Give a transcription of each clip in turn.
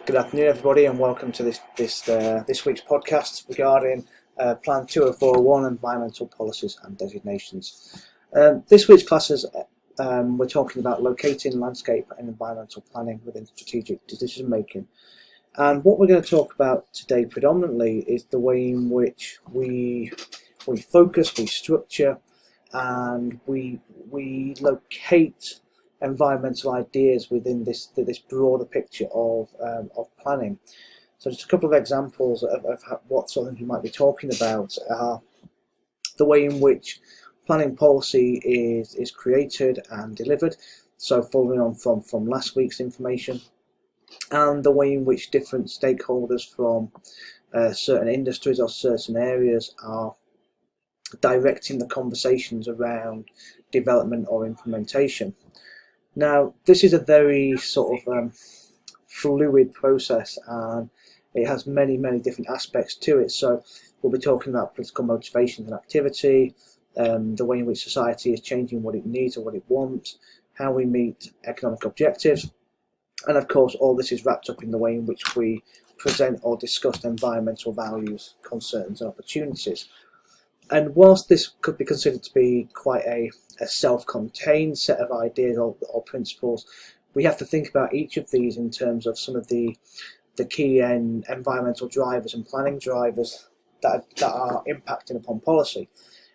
Good afternoon, everybody, and welcome to this week's podcast regarding Plan 2041 Environmental Policies and Designations. This week's classes, we're talking about locating landscape and environmental planning within strategic decision making. And what we're going to talk about today predominantly is the way in which we focus, we structure, and we locate environmental ideas within this broader picture of planning. So just a couple of examples of what sort of things we might be talking about are the way in which planning policy is created and delivered, so following on from last week's information, and the way in which different stakeholders from certain industries or certain areas are directing the conversations around development or implementation. Now, this is a very sort of fluid process, and it has many different aspects to it. So we'll be talking about political motivations and activity, the way in which society is changing what it needs or what it wants, how we meet economic objectives, and of course all this is wrapped up in the way in which we present or discuss environmental values, concerns and opportunities. And whilst this could be considered to be quite a self-contained set of ideas or principles, we have to think about each of these in terms of some of the key environmental drivers and planning drivers that are impacting upon policy.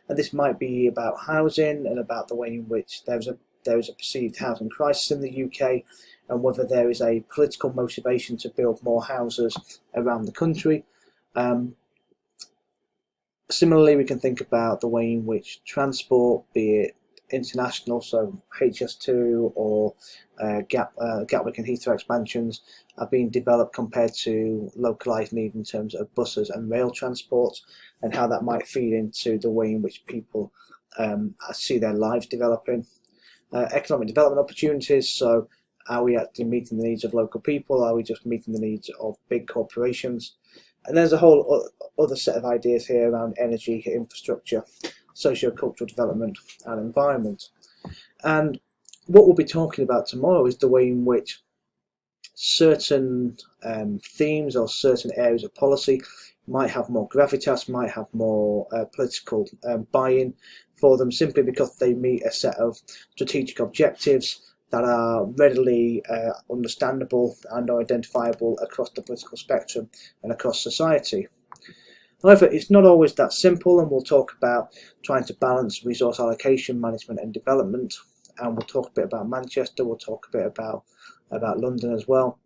And this might be about housing and about the way in which there is a perceived housing crisis in the UK, and whether there is a political motivation to build more houses around the country. Similarly, we can think about the way in which transport, be it international, so HS2 or Gatwick and Heathrow expansions, are being developed compared to localised need in terms of buses and rail transport, and how that might feed into the way in which people see their lives developing. Economic development opportunities, so are we actually meeting the needs of local people? Are we just meeting the needs of big corporations? And there's a whole other set of ideas here around energy, infrastructure, socio-cultural development and environment. And what we'll be talking about tomorrow is the way in which certain themes or certain areas of policy might have more gravitas, might have more political buy-in for them, simply because they meet a set of strategic objectives that are readily understandable and are identifiable across the political spectrum and across society. However, it's not always that simple, and we'll talk about trying to balance resource allocation, management and development, and we'll talk a bit about Manchester, we'll talk a bit about London as well,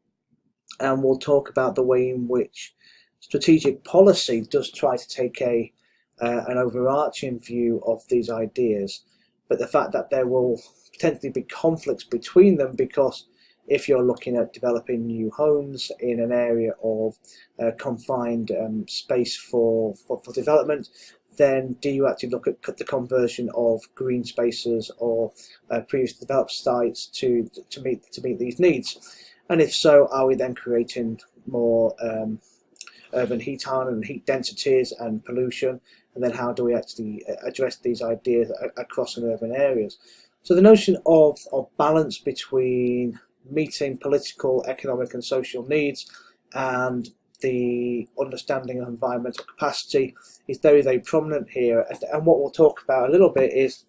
and we'll talk about the way in which strategic policy does try to take an overarching view of these ideas, but the fact that there will potentially be conflicts between them, because if you're looking at developing new homes in an area of confined space for development, then do you actually look at the conversion of green spaces or previously developed sites to meet these needs? And if so, are we then creating more urban heat hardening and heat densities and pollution? And then how do we actually address these ideas across an urban areas? So the notion of balance between meeting political, economic and social needs and the understanding of environmental capacity is very prominent here. And what we'll talk about a little bit is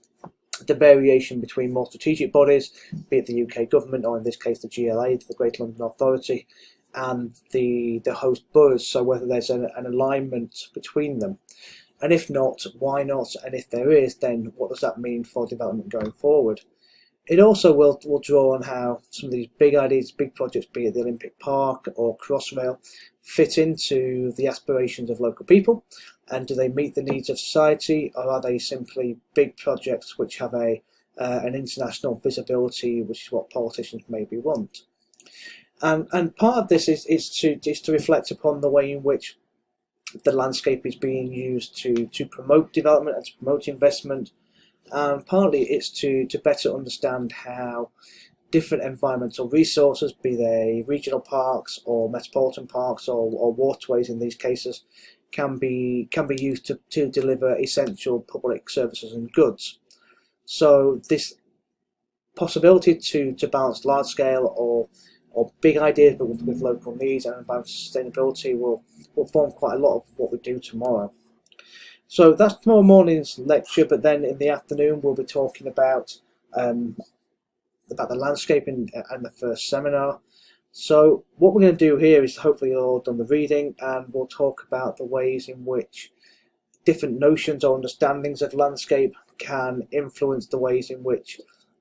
the variation between more strategic bodies, be it the UK government or in this case the GLA, the Greater London Authority, and the host boroughs, so whether there's an alignment between them. And if not, why not? And if there is, then what does that mean for development going forward? It also will draw on how some of these big ideas, big projects, be it the Olympic Park or Crossrail, fit into the aspirations of local people, and do they meet the needs of society, or are they simply big projects which have an international visibility, which is what politicians maybe want? And part of this is to reflect upon the way in which the landscape is being used to promote development and to promote investment. Partly it's to better understand how different environmental resources, be they regional parks or metropolitan parks or waterways in these cases, can be used to deliver essential public services and goods. So this possibility to balance large scale or or big ideas, but with local needs and environmental sustainability will form quite a lot of what we do tomorrow. So that's tomorrow morning's lecture, but then in the afternoon we'll be talking about the landscape and the first seminar. So what we're going to do here is, hopefully you've all done the reading, and we'll talk about the ways in which different notions or understandings of landscape can influence the ways in which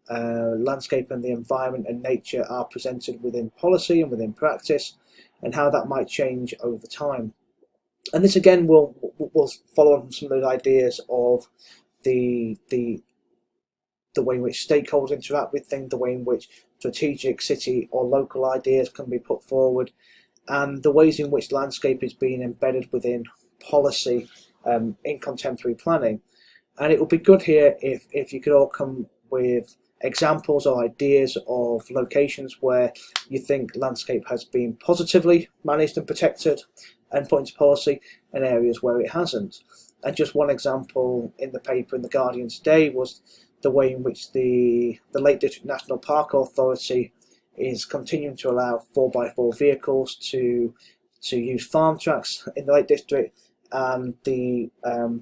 landscape and the environment and nature are presented within policy and within practice, and how that might change over time. And this again will follow on from some of those ideas of the way in which stakeholders interact with things, the way in which strategic city or local ideas can be put forward, and the ways in which landscape is being embedded within policy in contemporary planning. And it would be good here if you could all come with examples or ideas of locations where you think landscape has been positively managed and protected and put into policy, and areas where it hasn't. And just one example in the paper in The Guardian today was the way in which the Lake District National Park Authority is continuing to allow 4x4 vehicles to use farm tracks in the Lake District, and the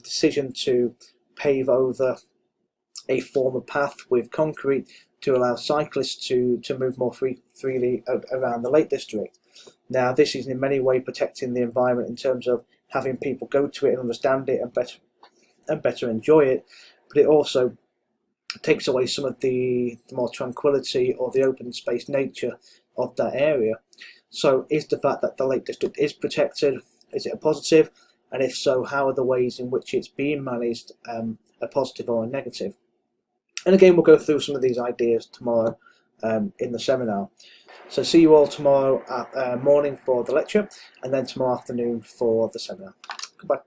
decision to pave over a former path with concrete to allow cyclists to move more freely around the Lake District. Now, this is in many ways protecting the environment in terms of having people go to it and understand it and better enjoy it, but it also takes away some of the more tranquility or the open space nature of that area. So is the fact that the Lake District is protected, is it a positive? And if so, how are the ways in which it's being managed a positive or a negative? And again, we'll go through some of these ideas tomorrow in the seminar. So see you all tomorrow morning for the lecture, and then tomorrow afternoon for the seminar. Goodbye.